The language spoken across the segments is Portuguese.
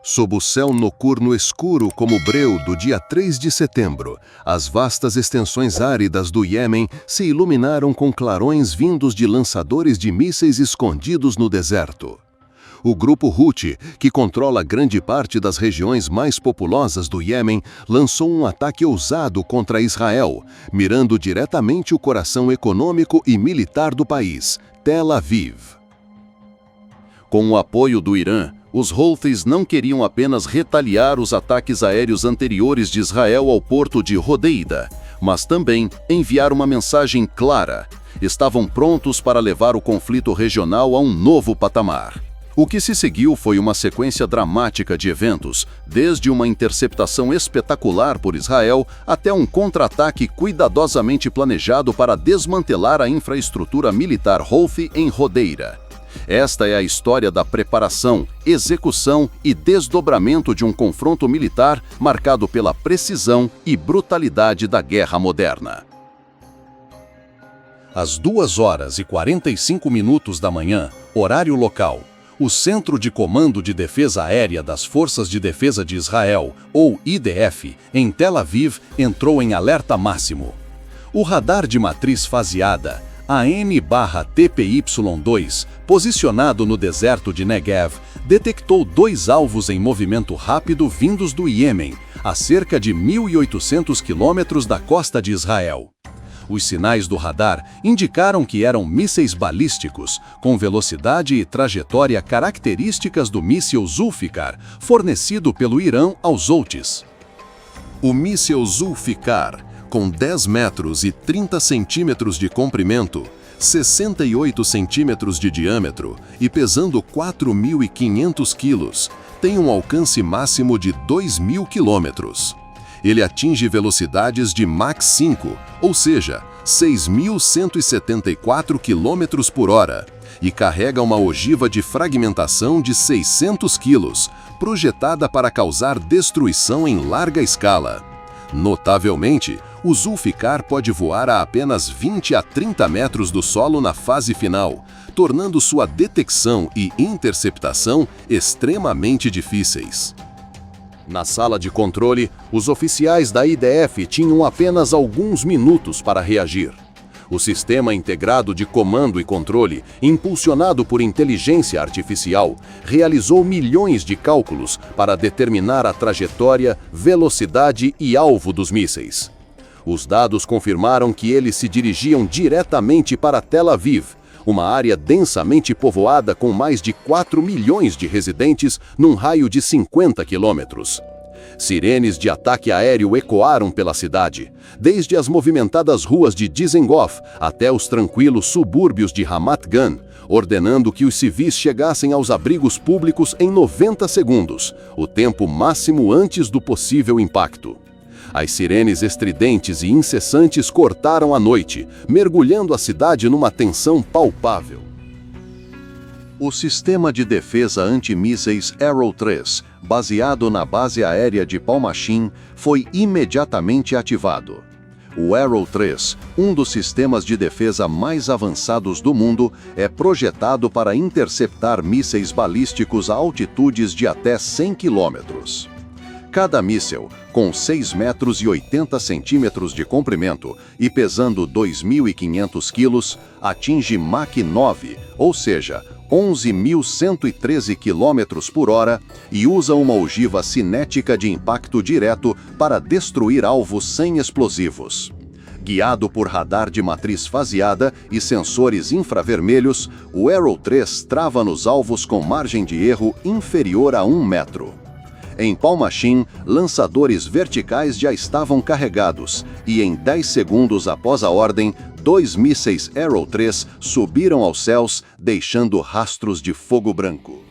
Sob o céu noturno escuro como breu do dia 3 de setembro, as vastas extensões áridas do Iêmen se iluminaram com clarões vindos de lançadores de mísseis escondidos no deserto. O grupo Houthi, que controla grande parte das regiões mais populosas do Iêmen, lançou um ataque ousado contra Israel, mirando diretamente o coração econômico e militar do país, Tel Aviv. Com o apoio do Irã, os Houthis não queriam apenas retaliar os ataques aéreos anteriores de Israel ao porto de Hodeida, mas também enviar uma mensagem clara. Estavam prontos para levar o conflito regional a um novo patamar. O que se seguiu foi uma sequência dramática de eventos, desde uma interceptação espetacular por Israel até um contra-ataque cuidadosamente planejado para desmantelar a infraestrutura militar Houthi em Hodeida. Esta é a história da preparação, execução e desdobramento de um confronto militar marcado pela precisão e brutalidade da guerra moderna. Às 2h45 da manhã, horário local, o Centro de Comando de Defesa Aérea das Forças de Defesa de Israel, ou IDF, em Tel Aviv, entrou em alerta máximo. O radar de matriz faseada, AN/TPY-2, posicionado no deserto de Negev, detectou 2 alvos em movimento rápido vindos do Iêmen, a cerca de 1.800 quilômetros da costa de Israel. Os sinais do radar indicaram que eram mísseis balísticos, com velocidade e trajetória características do míssil Zulfikar, fornecido pelo Irã aos Houthis. O míssil Zulfikar, com 10 metros e 30 centímetros de comprimento, 68 centímetros de diâmetro e pesando 4.500 quilos, tem um alcance máximo de 2.000 quilômetros. Ele atinge velocidades de Mach 5, ou seja, 6.174 km por hora, e carrega uma ogiva de fragmentação de 600 quilos, projetada para causar destruição em larga escala. Notavelmente, o Zulfikar pode voar a apenas 20 a 30 metros do solo na fase final, tornando sua detecção e interceptação extremamente difíceis. Na sala de controle, os oficiais da IDF tinham apenas alguns minutos para reagir. O sistema integrado de comando e controle, impulsionado por inteligência artificial, realizou milhões de cálculos para determinar a trajetória, velocidade e alvo dos mísseis. Os dados confirmaram que eles se dirigiam diretamente para Tel Aviv, uma área densamente povoada com mais de 4 milhões de residentes num raio de 50 quilômetros. Sirenes de ataque aéreo ecoaram pela cidade, desde as movimentadas ruas de Dizengoff até os tranquilos subúrbios de Ramat Gan, ordenando que os civis chegassem aos abrigos públicos em 90 segundos, o tempo máximo antes do possível impacto. As sirenes estridentes e incessantes cortaram a noite, mergulhando a cidade numa tensão palpável. O sistema de defesa antimísseis Arrow 3, baseado na base aérea de Palmachim, foi imediatamente ativado. O Arrow 3, um dos sistemas de defesa mais avançados do mundo, é projetado para interceptar mísseis balísticos a altitudes de até 100 quilômetros. Cada míssil, com 6 metros e 80 centímetros de comprimento e pesando 2.500 quilos, atinge Mach 9, ou seja, 11.113 km por hora, e usa uma ogiva cinética de impacto direto para destruir alvos sem explosivos. Guiado por radar de matriz faseada e sensores infravermelhos, o Arrow 3 trava nos alvos com margem de erro inferior a 1 metro. Em Palmachim, lançadores verticais já estavam carregados e em 10 segundos após a ordem, 2 mísseis Arrow 3 subiram aos céus, deixando rastros de fogo branco.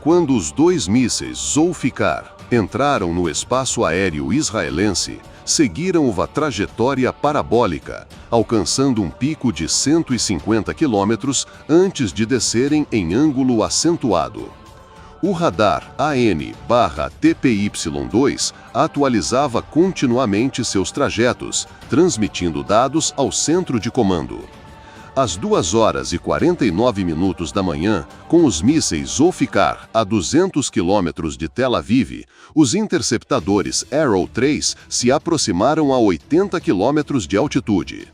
Quando os 2 mísseis Zulfikar entraram no espaço aéreo israelense, seguiram uma trajetória parabólica, alcançando um pico de 150 quilômetros antes de descerem em ângulo acentuado. O radar AN/TPY-2 atualizava continuamente seus trajetos, transmitindo dados ao centro de comando. Às 2h49 da manhã, com os mísseis Zulfikar a 200 quilômetros de Tel Aviv, os interceptadores Arrow 3 se aproximaram a 80 quilômetros de altitude.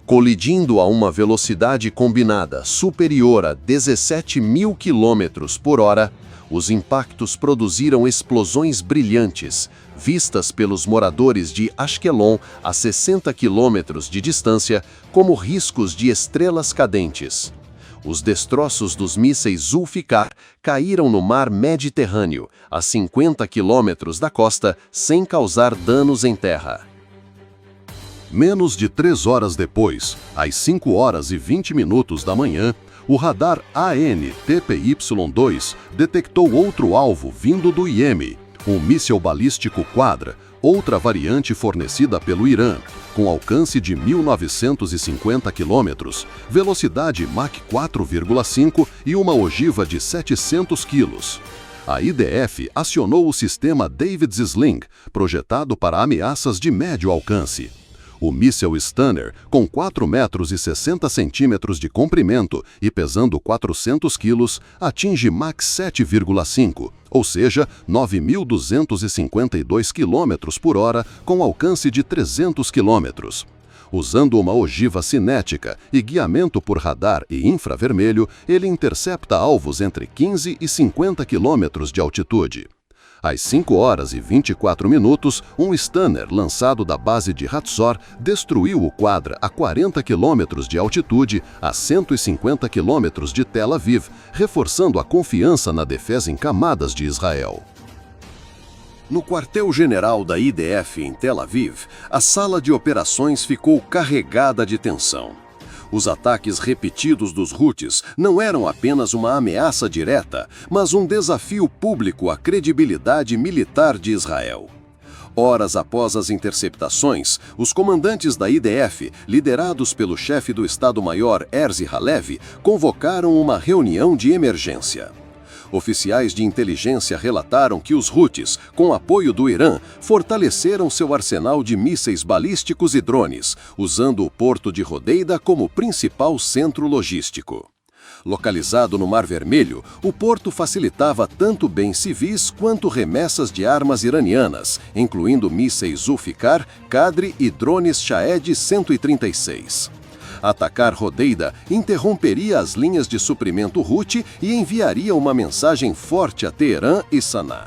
Colidindo a uma velocidade combinada superior a 17.000 quilômetros por hora, os impactos produziram explosões brilhantes, vistas pelos moradores de Ashkelon a 60 quilômetros de distância como riscos de estrelas cadentes. Os destroços dos mísseis Zulfikar caíram no mar Mediterrâneo, a 50 quilômetros da costa, sem causar danos em terra. Menos de 3 horas depois, às 5h20 da manhã, o radar AN/TPY-2 detectou outro alvo vindo do Iêmen, um míssil balístico Quadra, outra variante fornecida pelo Irã, com alcance de 1.950 km, velocidade Mach 4,5 e uma ogiva de 700 kg. A IDF acionou o sistema David's Sling, projetado para ameaças de médio alcance. O míssil Stunner, com 4,60 metros de comprimento e pesando 400 quilos, atinge Mach 7,5, ou seja, 9.252 km por hora, com alcance de 300 km. Usando uma ogiva cinética e guiamento por radar e infravermelho, ele intercepta alvos entre 15 e 50 km de altitude. Às 5h24, um Stunner lançado da base de Hatzor destruiu o Quadra a 40 km de altitude, a 150 km de Tel Aviv, reforçando a confiança na defesa em camadas de Israel. No quartel-general da IDF em Tel Aviv, a sala de operações ficou carregada de tensão. Os ataques repetidos dos Houthis não eram apenas uma ameaça direta, mas um desafio público à credibilidade militar de Israel. Horas após as interceptações, os comandantes da IDF, liderados pelo chefe do Estado-Maior Herzi Halevi, convocaram uma reunião de emergência. Oficiais de inteligência relataram que os Houthis, com apoio do Irã, fortaleceram seu arsenal de mísseis balísticos e drones, usando o porto de Hodeida como principal centro logístico. Localizado no Mar Vermelho, o porto facilitava tanto bens civis quanto remessas de armas iranianas, incluindo mísseis Zulfikar, Qadri e drones Shahed 136. Atacar Hodeida interromperia as linhas de suprimento Houthi e enviaria uma mensagem forte a Teherã e Saná.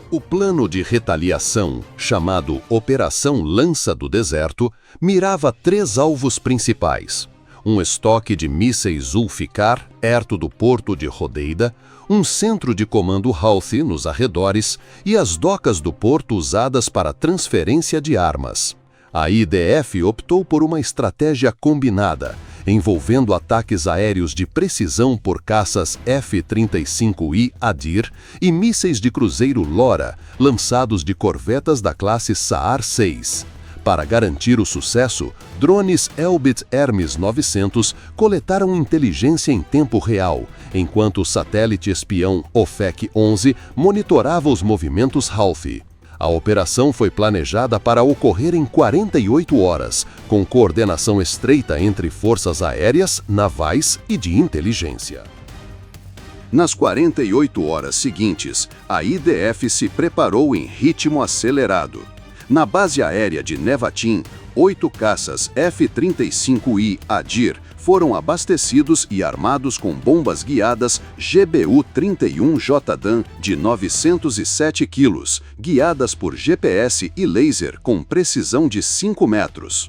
O plano de retaliação, chamado Operação Lança do Deserto, mirava 3 alvos principais: um estoque de mísseis Zulfikar, perto do porto de Hodeida, um centro de comando Houthi nos arredores e as docas do porto usadas para transferência de armas. A IDF optou por uma estratégia combinada, envolvendo ataques aéreos de precisão por caças F-35I Adir e mísseis de cruzeiro Lora, lançados de corvetas da classe Sa'ar 6. Para garantir o sucesso, drones Elbit Hermes 900 coletaram inteligência em tempo real, enquanto o satélite espião Ofek-11 monitorava os movimentos Houthi. A operação foi planejada para ocorrer em 48 horas, com coordenação estreita entre forças aéreas, navais e de inteligência. Nas 48 horas seguintes, a IDF se preparou em ritmo acelerado. Na base aérea de Nevatim, 8 caças F-35I Adir foram abastecidos e armados com bombas guiadas GBU-31 JDAM de 907 kg, guiadas por GPS e laser com precisão de 5 metros.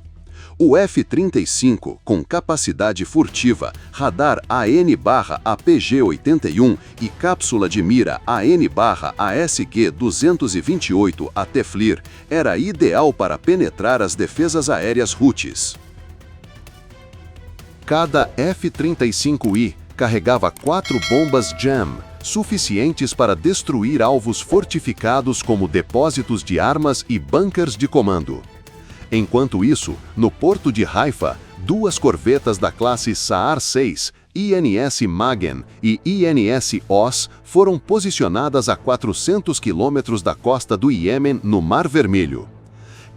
O F-35, com capacidade furtiva, radar AN/APG-81 e cápsula de mira AN/ASG-228 a Teflir, era ideal para penetrar as defesas aéreas Houthis. Cada F-35I carregava 4 bombas JAM, suficientes para destruir alvos fortificados como depósitos de armas e bunkers de comando. Enquanto isso, no porto de Haifa, 2 corvetas da classe Sa'ar 6, INS Magen e INS Oz, foram posicionadas a 400 quilômetros da costa do Iêmen, no Mar Vermelho.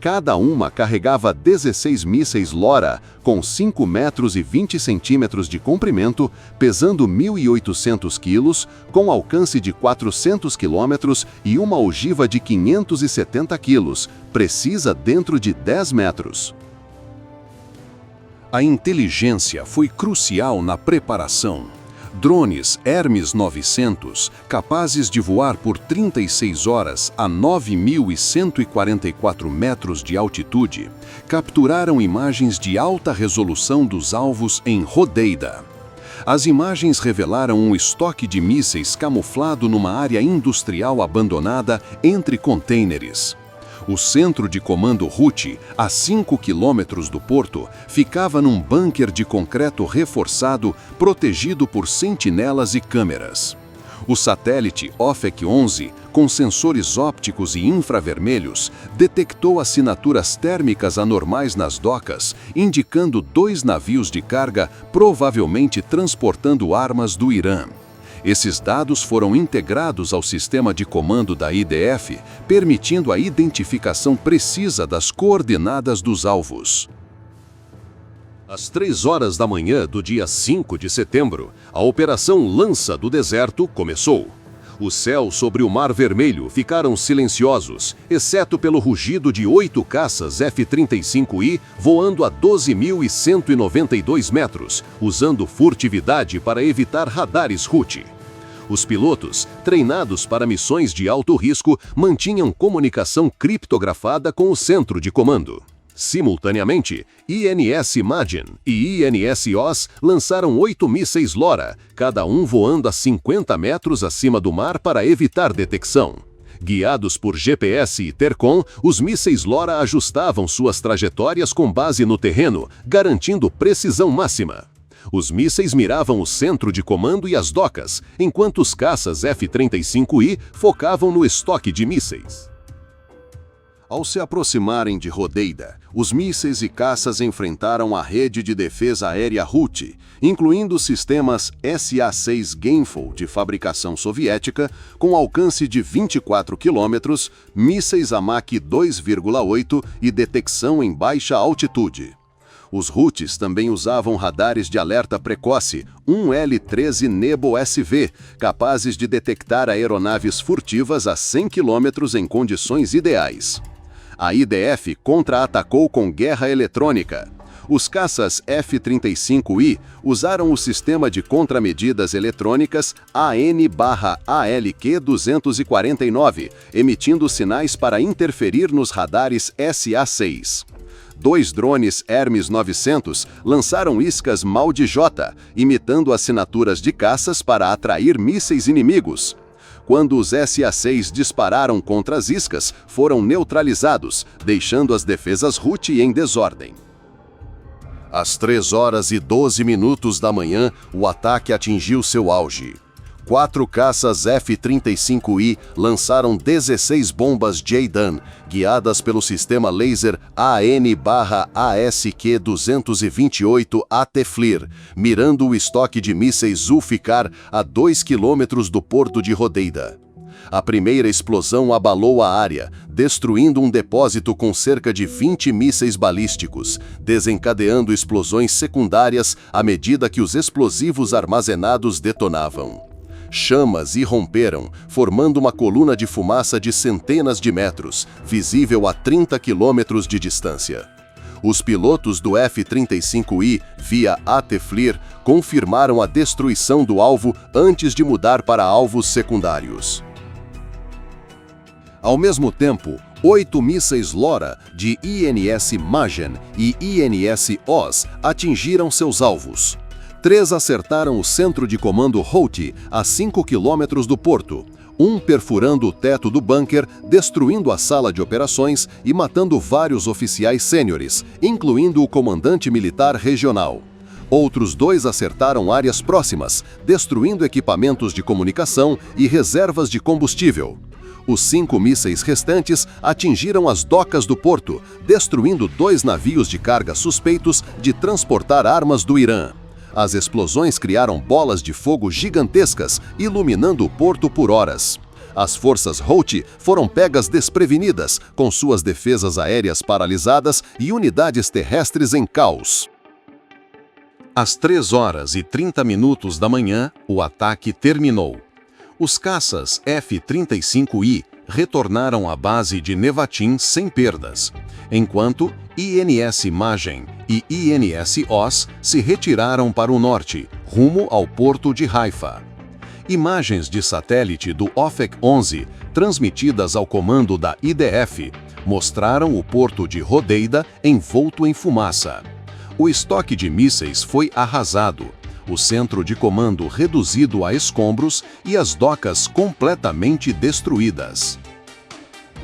Cada uma carregava 16 mísseis LORA, com 5 metros e 20 centímetros de comprimento, pesando 1.800 quilos, com alcance de 400 quilômetros e uma ogiva de 570 quilos, precisa dentro de 10 metros. A inteligência foi crucial na preparação. Drones Hermes 900, capazes de voar por 36 horas a 9.144 metros de altitude, capturaram imagens de alta resolução dos alvos em Hodeida. As imagens revelaram um estoque de mísseis camuflado numa área industrial abandonada entre contêineres. O centro de comando Houthi, a 5 quilômetros do porto, ficava num bunker de concreto reforçado, protegido por sentinelas e câmeras. O satélite OFEC-11, com sensores ópticos e infravermelhos, detectou assinaturas térmicas anormais nas docas, indicando 2 navios de carga provavelmente transportando armas do Irã. Esses dados foram integrados ao sistema de comando da IDF, permitindo a identificação precisa das coordenadas dos alvos. Às 3 horas da manhã do dia 5 de setembro, a Operação Lança do Deserto começou. O céu sobre o Mar Vermelho ficaram silenciosos, exceto pelo rugido de 8 caças F-35I voando a 12.192 metros, usando furtividade para evitar radares Houthi. Os pilotos, treinados para missões de alto risco, mantinham comunicação criptografada com o centro de comando. Simultaneamente, INS-Magen e INS-Oz lançaram 8 mísseis LORA, cada um voando a 50 metros acima do mar para evitar detecção. Guiados por GPS e Tercom, os mísseis LORA ajustavam suas trajetórias com base no terreno, garantindo precisão máxima. Os mísseis miravam o centro de comando e as docas, enquanto os caças F-35I focavam no estoque de mísseis. Ao se aproximarem de Hodeida, os mísseis e caças enfrentaram a rede de defesa aérea Houthi, incluindo sistemas SA-6 Gainful de fabricação soviética, com alcance de 24 quilômetros, mísseis a Mach 2,8 e detecção em baixa altitude. Os Houthis também usavam radares de alerta precoce, 1L-13 Nebo-SV, capazes de detectar aeronaves furtivas a 100 km em condições ideais. A IDF contra-atacou com guerra eletrônica. Os caças F-35I usaram o sistema de contramedidas eletrônicas AN/ALQ-249, emitindo sinais para interferir nos radares SA-6. 2 drones Hermes 900 lançaram iscas Mal-de-J, imitando assinaturas de caças para atrair mísseis inimigos. Quando os SA-6 dispararam contra as iscas, foram neutralizados, deixando as defesas Houthi em desordem. Às 3 horas e 12 minutos da manhã, o ataque atingiu seu auge. 4 caças F-35I lançaram 16 bombas J-Dan, guiadas pelo sistema laser AN/ASQ-228 AT-FLIR, mirando o estoque de mísseis Zulfikar a 2 quilômetros do porto de Hodeida. A primeira explosão abalou a área, destruindo um depósito com cerca de 20 mísseis balísticos, desencadeando explosões secundárias à medida que os explosivos armazenados detonavam. Chamas irromperam, formando uma coluna de fumaça de centenas de metros, visível a 30 quilômetros de distância. Os pilotos do F-35I, via AT-FLIR, confirmaram a destruição do alvo antes de mudar para alvos secundários. Ao mesmo tempo, 8 mísseis LORA de INS-Magen e INS-Oz atingiram seus alvos. 3 acertaram o centro de comando Houthi a 5 quilômetros do porto, um perfurando o teto do bunker, destruindo a sala de operações e matando vários oficiais sêniores, incluindo o comandante militar regional. Outros 2 acertaram áreas próximas, destruindo equipamentos de comunicação e reservas de combustível. Os 5 mísseis restantes atingiram as docas do porto, destruindo 2 navios de carga suspeitos de transportar armas do Irã. As explosões criaram bolas de fogo gigantescas, iluminando o porto por horas. As forças Houthi foram pegas desprevenidas, com suas defesas aéreas paralisadas e unidades terrestres em caos. Às 3h30 da manhã, o ataque terminou. Os caças F-35I retornaram à base de Nevatim sem perdas, enquanto INS Magen e INS Oz se retiraram para o norte, rumo ao porto de Haifa. Imagens de satélite do Ofek-11, transmitidas ao comando da IDF, mostraram o porto de Hodeida envolto em fumaça. O estoque de mísseis foi arrasado, o centro de comando reduzido a escombros e as docas completamente destruídas.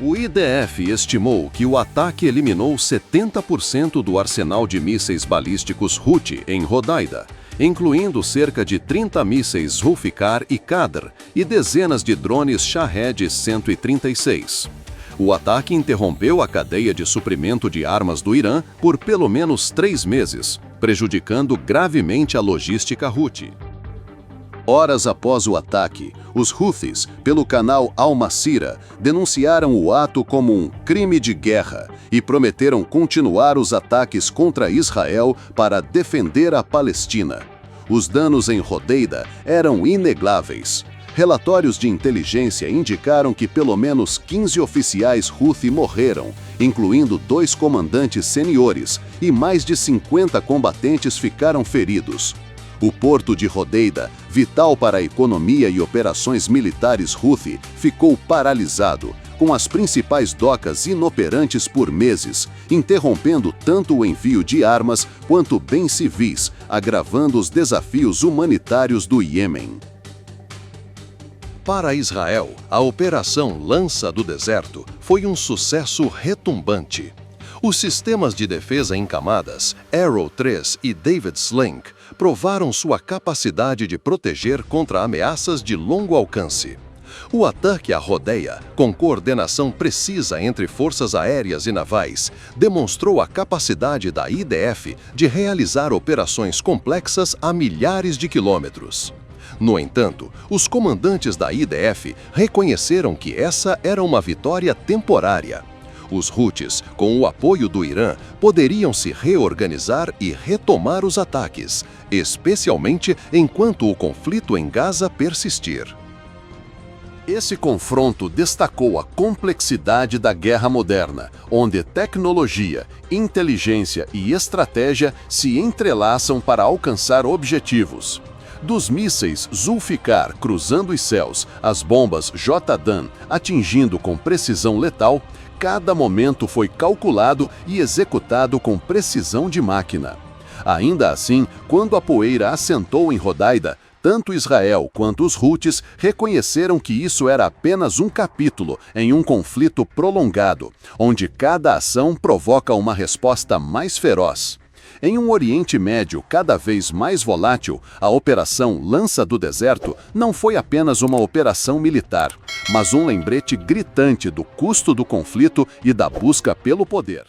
O IDF estimou que o ataque eliminou 70% do arsenal de mísseis balísticos Houthi em Hodeida, incluindo cerca de 30 mísseis Zulfikar e Qadr e dezenas de drones Shahed 136. O ataque interrompeu a cadeia de suprimento de armas do Irã por pelo menos 3 meses, prejudicando gravemente a logística Houthi. Horas após o ataque, os Houthis, pelo canal Al-Masira, denunciaram o ato como um crime de guerra e prometeram continuar os ataques contra Israel para defender a Palestina. Os danos em Hodeida eram inegáveis. Relatórios de inteligência indicaram que pelo menos 15 oficiais Houthi morreram, incluindo 2 comandantes seniores, e mais de 50 combatentes ficaram feridos. O porto de Hodeida, vital para a economia e operações militares Houthi, ficou paralisado, com as principais docas inoperantes por meses, interrompendo tanto o envio de armas quanto bens civis, agravando os desafios humanitários do Iêmen. Para Israel, a Operação Lança do Deserto foi um sucesso retumbante. Os sistemas de defesa em camadas, Arrow 3 e David Sling, provaram sua capacidade de proteger contra ameaças de longo alcance. O ataque à Hodeia, com coordenação precisa entre forças aéreas e navais, demonstrou a capacidade da IDF de realizar operações complexas a milhares de quilômetros. No entanto, os comandantes da IDF reconheceram que essa era uma vitória temporária. Os Houthis, com o apoio do Irã, poderiam se reorganizar e retomar os ataques, especialmente enquanto o conflito em Gaza persistir. Esse confronto destacou a complexidade da guerra moderna, onde tecnologia, inteligência e estratégia se entrelaçam para alcançar objetivos. Dos mísseis Zulfikar cruzando os céus, as bombas J-Dan atingindo com precisão letal, cada momento foi calculado e executado com precisão de máquina. Ainda assim, quando a poeira assentou em Hodeida, tanto Israel quanto os Houthis reconheceram que isso era apenas um capítulo em um conflito prolongado, onde cada ação provoca uma resposta mais feroz. Em um Oriente Médio cada vez mais volátil, a Operação Lança do Deserto não foi apenas uma operação militar, mas um lembrete gritante do custo do conflito e da busca pelo poder.